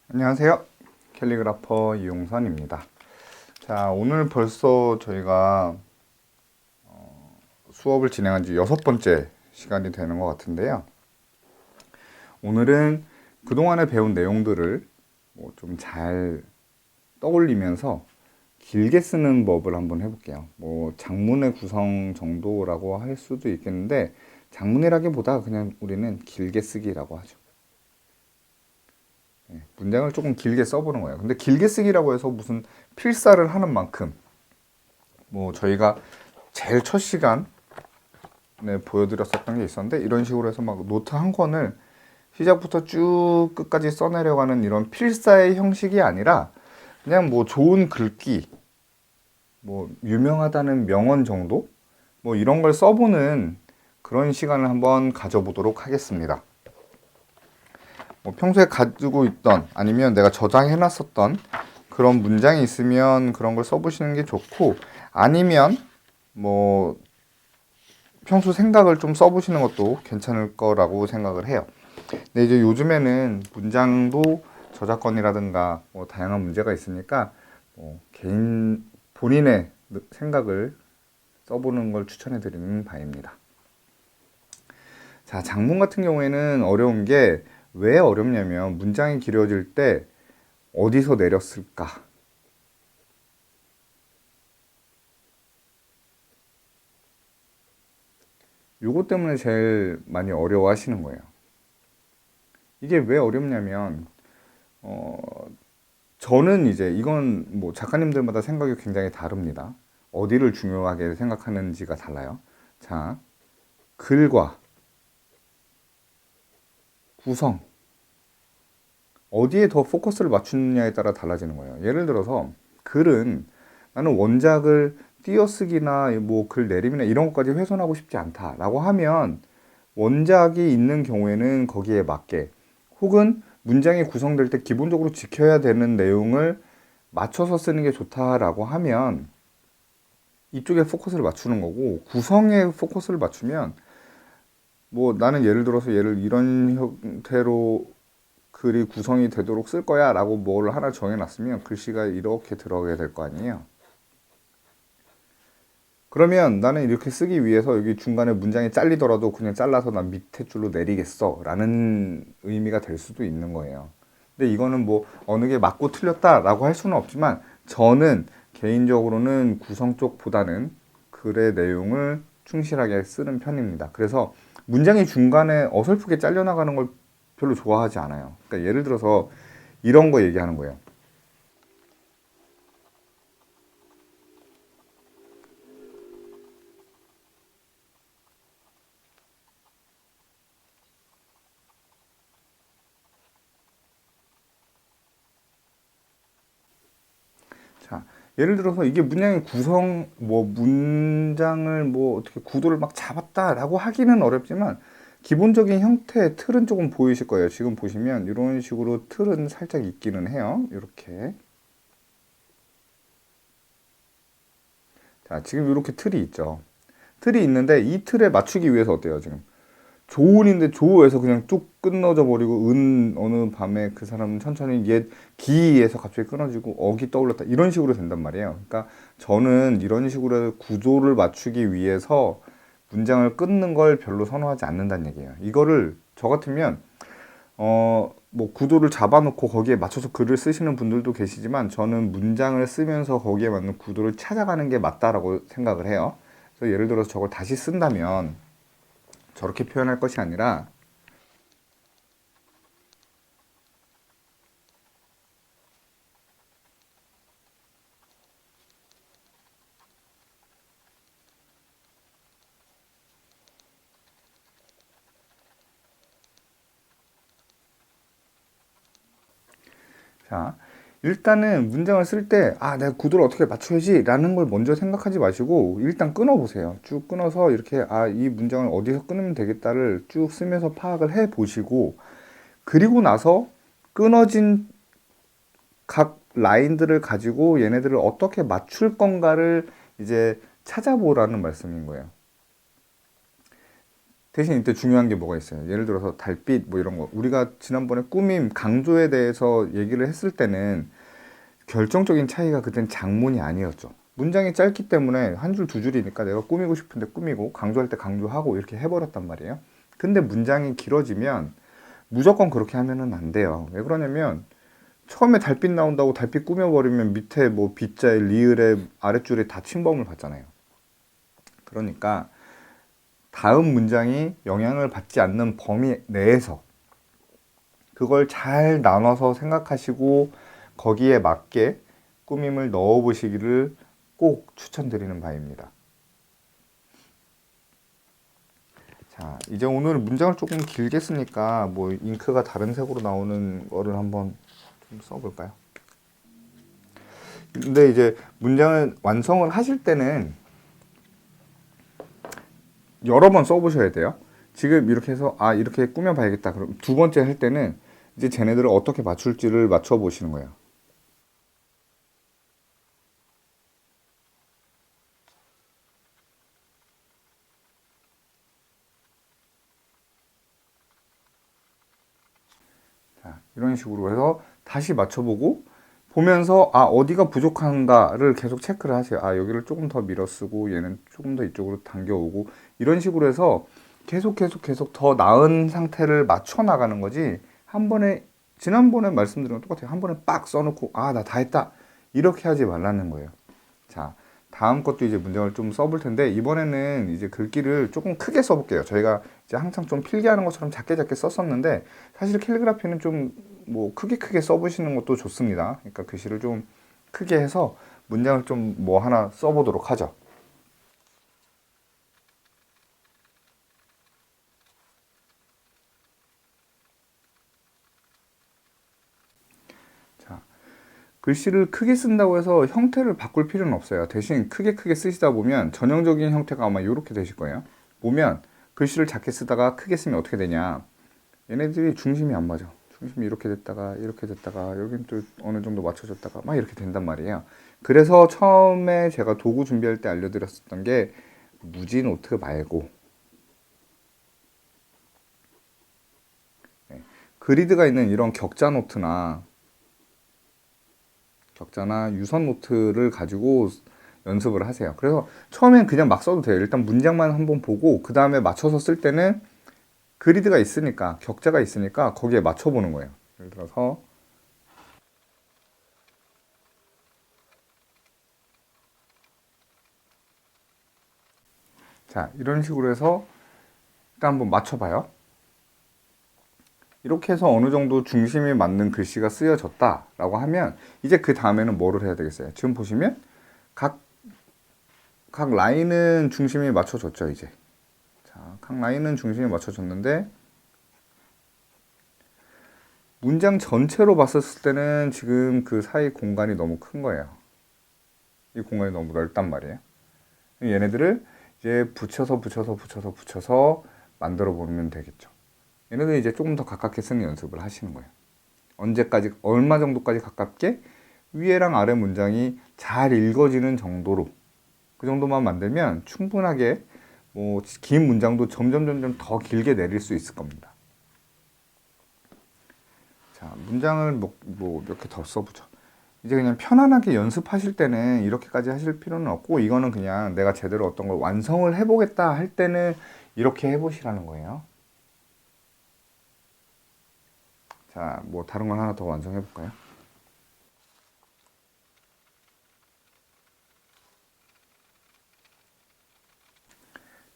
안녕하세요. 캘리그라퍼 이용선입니다. 자, 오늘 벌써 저희가 수업을 진행한 지 6번째 시간이 되는 것 같은데요. 오늘은 그동안에 배운 내용들을 좀 잘 떠올리면서 길게 쓰는 법을 한번 해볼게요. 장문의 구성 정도라고 할 수도 있겠는데, 장문이라기보다 그냥 우리는 길게 쓰기라고 하죠. 문장을 조금 길게 써보는 거예요. 근데 길게 쓰기라고 해서 무슨 필사를 하는 만큼 저희가 제일 첫 시간에 보여드렸었던 게 있었는데, 이런 식으로 해서 막 노트 한 권을 시작부터 쭉 끝까지 써내려가는 이런 필사의 형식이 아니라 그냥 좋은 글귀, 유명하다는 명언 정도 이런 걸 써보는 그런 시간을 한번 가져보도록 하겠습니다. 평소에 가지고 있던 아니면 내가 저장해 놨었던 그런 문장이 있으면 그런 걸 써보시는 게 좋고, 아니면 평소 생각을 좀 써보시는 것도 괜찮을 거라고 생각을 해요. 근데 이제 요즘에는 문장도 저작권이라든가 다양한 문제가 있으니까 개인 본인의 생각을 써보는 걸 추천해 드리는 바입니다. 자, 장문 같은 경우에는 어려운 게 왜 어렵냐면, 문장이 길어질 때 어디서 내렸을까? 요거 때문에 제일 많이 어려워 하시는 거예요. 이게 왜 어렵냐면, 저는 이제 이건 작가님들마다 생각이 굉장히 다릅니다. 어디를 중요하게 생각하는지가 달라요. 자, 글과 구성, 어디에 더 포커스를 맞추느냐에 따라 달라지는 거예요. 예를 들어서 글은 나는 원작을 띄어쓰기나 글 내림이나 이런 것까지 훼손하고 싶지 않다라고 하면, 원작이 있는 경우에는 거기에 맞게, 혹은 문장이 구성될 때 기본적으로 지켜야 되는 내용을 맞춰서 쓰는 게 좋다라고 하면 이쪽에 포커스를 맞추는 거고, 구성에 포커스를 맞추면 나는 예를 들어서 이런 형태로 글이 구성이 되도록 쓸 거야 라고 뭘 하나 정해놨으면 글씨가 이렇게 들어가게 될 거 아니에요. 그러면 나는 이렇게 쓰기 위해서 여기 중간에 문장이 잘리더라도 그냥 잘라서 난 밑에 줄로 내리겠어 라는 의미가 될 수도 있는 거예요. 근데 이거는 어느 게 맞고 틀렸다 라고 할 수는 없지만, 저는 개인적으로는 구성 쪽보다는 글의 내용을 충실하게 쓰는 편입니다. 그래서 문장이 중간에 어설프게 잘려나가는 걸 별로 좋아하지 않아요. 그러니까 예를 들어서 이런 거 얘기하는 거예요. 자, 예를 들어서 이게 문장의 구성, 문장을 어떻게 구도를 막 잡았다라고 하기는 어렵지만, 기본적인 형태의 틀은 조금 보이실 거예요. 지금 보시면 이런 식으로 틀은 살짝 있기는 해요. 이렇게. 자, 지금 이렇게 틀이 있죠. 틀이 있는데 이 틀에 맞추기 위해서 어때요, 지금? 조은인데 조에서 그냥 쭉 끊어져 버리고, 어느 밤에 그 사람은 천천히 옛 기에서 갑자기 끊어지고 어기 떠올랐다, 이런 식으로 된단 말이에요. 그러니까 저는 이런 식으로 구조를 맞추기 위해서 문장을 끊는 걸 별로 선호하지 않는다는 얘기예요. 이거를 저 같으면 구도를 잡아놓고 거기에 맞춰서 글을 쓰시는 분들도 계시지만, 저는 문장을 쓰면서 거기에 맞는 구도를 찾아가는 게 맞다라고 생각을 해요. 그래서 예를 들어서 저걸 다시 쓴다면 저렇게 표현할 것이 아니라, 자, 일단은 문장을 쓸 때, 내가 구도를 어떻게 맞춰야지 라는 걸 먼저 생각하지 마시고 일단 끊어보세요. 쭉 끊어서 이렇게, 이 문장을 어디서 끊으면 되겠다를 쭉 쓰면서 파악을 해 보시고, 그리고 나서 끊어진 각 라인들을 가지고 얘네들을 어떻게 맞출 건가를 이제 찾아보라는 말씀인 거예요. 대신 이때 중요한 게 뭐가 있어요. 예를 들어서 달빛 뭐 이런 거. 우리가 지난번에 꾸밈 강조에 대해서 얘기를 했을 때는 결정적인 차이가 그땐 장문이 아니었죠. 문장이 짧기 때문에 한 줄 두 줄이니까 내가 꾸미고 싶은데 꾸미고 강조할 때 강조하고 이렇게 해버렸단 말이에요. 근데 문장이 길어지면 무조건 그렇게 하면은 안 돼요. 왜 그러냐면 처음에 달빛 나온다고 달빛 꾸며버리면 밑에 뭐 빗자에 리을에 아랫줄에 다 침범을 받잖아요. 그러니까 다음 문장이 영향을 받지 않는 범위 내에서 그걸 잘 나눠서 생각하시고 거기에 맞게 꾸밈을 넣어 보시기를 꼭 추천드리는 바입니다. 자, 이제 오늘 문장을 조금 길게 쓰니까 뭐 잉크가 다른 색으로 나오는 거를 한번 좀 써볼까요? 근데 이제 문장을 완성을 하실 때는 여러 번 써보셔야 돼요. 지금 이렇게 해서 아 이렇게 꾸며봐야겠다. 그럼 두 번째 할 때는 이제 쟤네들을 어떻게 맞출지를 맞춰보시는 거예요. 자, 이런 식으로 해서 다시 맞춰보고 보면서 아 어디가 부족한가를 계속 체크를 하세요. 아 여기를 조금 더 밀어 쓰고 얘는 조금 더 이쪽으로 당겨오고 이런 식으로 해서 계속 더 나은 상태를 맞춰 나가는 거지 한 번에 지난번에 말씀드린 것 똑같아요. 한 번에 빡 써놓고 아 나 다 했다 이렇게 하지 말라는 거예요. 자, 다음 것도 이제 문장을 좀 써볼 텐데 이번에는 이제 글귀를 조금 크게 써볼게요. 저희가 이제 항상 좀 필기하는 것처럼 작게 썼었는데 사실 캘리그라피는 좀 뭐 크게 써보시는 것도 좋습니다. 그러니까 글씨를 좀 크게 해서 문장을 좀 뭐 하나 써보도록 하죠. 자, 글씨를 크게 쓴다고 해서 형태를 바꿀 필요는 없어요. 대신 크게 쓰시다 보면 전형적인 형태가 아마 이렇게 되실 거예요. 보면 글씨를 작게 쓰다가 크게 쓰면 어떻게 되냐. 얘네들이 중심이 안 맞아. 중심이 이렇게 됐다가 여긴 또 어느 정도 맞춰졌다가 막 이렇게 된단 말이에요. 그래서 처음에 제가 도구 준비할 때 알려드렸었던 게 무지 노트 말고 그리드가 있는 이런 격자나 유선 노트를 가지고 연습을 하세요. 그래서 처음엔 그냥 막 써도 돼요. 일단 문장만 한번 보고 그 다음에 맞춰서 쓸 때는 그리드가 있으니까 격자가 있으니까 거기에 맞춰보는 거예요. 예를 들어서 자 이런 식으로 해서 일단 한번 맞춰봐요. 이렇게 해서 어느 정도 중심이 맞는 글씨가 쓰여졌다라고 하면 이제 그 다음에는 뭐를 해야 되겠어요? 지금 보시면 각, 각 라인은 중심이 맞춰졌죠, 이제. 자, 각 라인은 중심이 맞춰졌는데 문장 전체로 봤었을 때는 지금 그 사이 공간이 너무 큰 거예요. 이 공간이 너무 넓단 말이에요. 얘네들을 이제 붙여서 만들어 보면 되겠죠. 얘네들 이제 조금 더 가깝게 쓰는 연습을 하시는 거예요. 언제까지, 얼마 정도까지 가깝게 위에랑 아래 문장이 잘 읽어지는 정도로 그 정도만 만들면 충분하게 뭐 긴 문장도 점점 더 길게 내릴 수 있을 겁니다. 자, 문장을 몇 개 더 써보죠. 이제 그냥 편안하게 연습하실 때는 이렇게까지 하실 필요는 없고 이거는 그냥 내가 제대로 어떤 걸 완성을 해보겠다 할 때는 이렇게 해보시라는 거예요. 자, 뭐 다른 걸 하나 더 완성해 볼까요?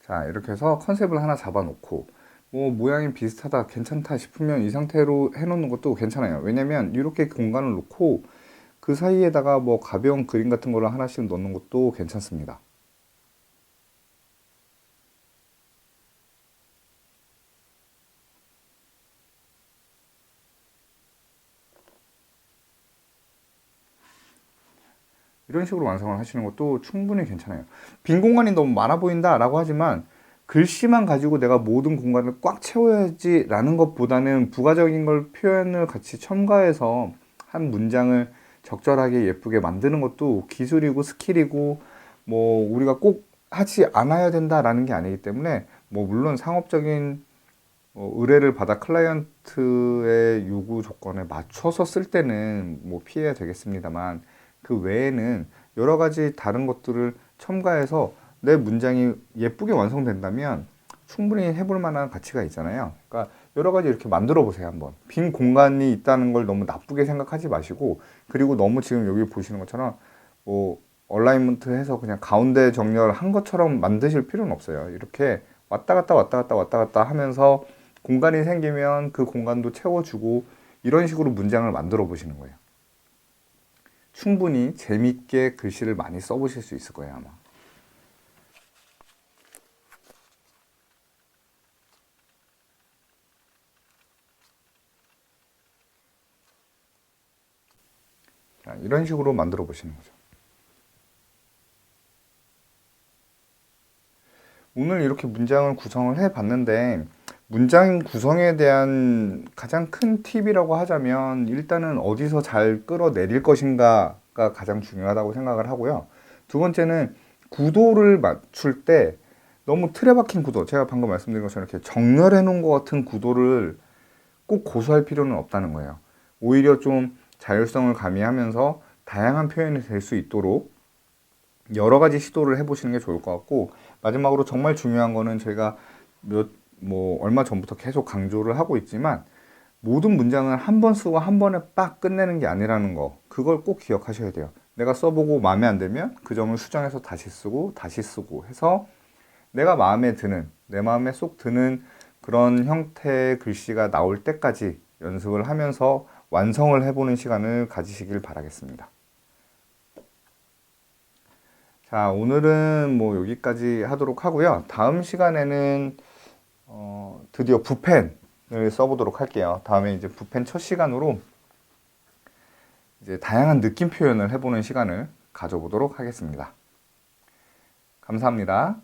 자, 이렇게 해서 컨셉을 하나 잡아놓고 뭐 모양이 비슷하다, 괜찮다 싶으면 이 상태로 해놓는 것도 괜찮아요. 왜냐면 이렇게 공간을 놓고 그 사이에다가 뭐 가벼운 그림 같은 거를 하나씩 넣는 것도 괜찮습니다. 이런 식으로 완성을 하시는 것도 충분히 괜찮아요. 빈 공간이 너무 많아 보인다라고 하지만 글씨만 가지고 내가 모든 공간을 꽉 채워야지라는 것보다는 부가적인 걸 표현을 같이 첨가해서 한 문장을 적절하게 예쁘게 만드는 것도 기술이고 스킬이고 뭐 우리가 꼭 하지 않아야 된다라는 게 아니기 때문에 뭐 물론 상업적인 의뢰를 받아 클라이언트의 요구 조건에 맞춰서 쓸 때는 뭐 피해야 되겠습니다만 그 외에는 여러 가지 다른 것들을 첨가해서 내 문장이 예쁘게 완성된다면 충분히 해볼 만한 가치가 있잖아요. 그러니까 여러 가지 이렇게 만들어 보세요. 한번 빈 공간이 있다는 걸 너무 나쁘게 생각하지 마시고, 그리고 너무 지금 여기 보시는 것처럼 뭐 얼라이먼트 해서 그냥 가운데 정렬한 것처럼 만드실 필요는 없어요. 이렇게 왔다 갔다 왔다 갔다 왔다 갔다 하면서 공간이 생기면 그 공간도 채워주고 이런 식으로 문장을 만들어 보시는 거예요. 충분히 재밌게 글씨를 많이 써보실 수 있을 거예요, 아마. 자, 이런 식으로 만들어 보시는 거죠. 오늘 이렇게 문장을 구성을 해 봤는데, 문장 구성에 대한 가장 큰 팁이라고 하자면 일단은 어디서 잘 끌어내릴 것인가가 가장 중요하다고 생각을 하고요. 두 번째는 구도를 맞출 때 너무 틀에 박힌 구도, 제가 방금 말씀드린 것처럼 이렇게 정렬해 놓은 것 같은 구도를 꼭 고수할 필요는 없다는 거예요. 오히려 좀 자율성을 가미하면서 다양한 표현이 될 수 있도록 여러 가지 시도를 해보시는 게 좋을 것 같고, 마지막으로 정말 중요한 거는 저희가 얼마 전부터 계속 강조를 하고 있지만, 모든 문장을 한 번 쓰고 한 번에 빡 끝내는 게 아니라는 거, 그걸 꼭 기억하셔야 돼요. 내가 써보고 마음에 안 들면 그 점을 수정해서 다시 쓰고 해서 내가 마음에 드는, 내 마음에 쏙 드는 그런 형태의 글씨가 나올 때까지 연습을 하면서 완성을 해보는 시간을 가지시길 바라겠습니다. 자, 오늘은 뭐 여기까지 하도록 하고요. 다음 시간에는 드디어 붓펜을 써보도록 할게요. 다음에 이제 붓펜 첫 시간으로 이제 다양한 느낌 표현을 해보는 시간을 가져보도록 하겠습니다. 감사합니다.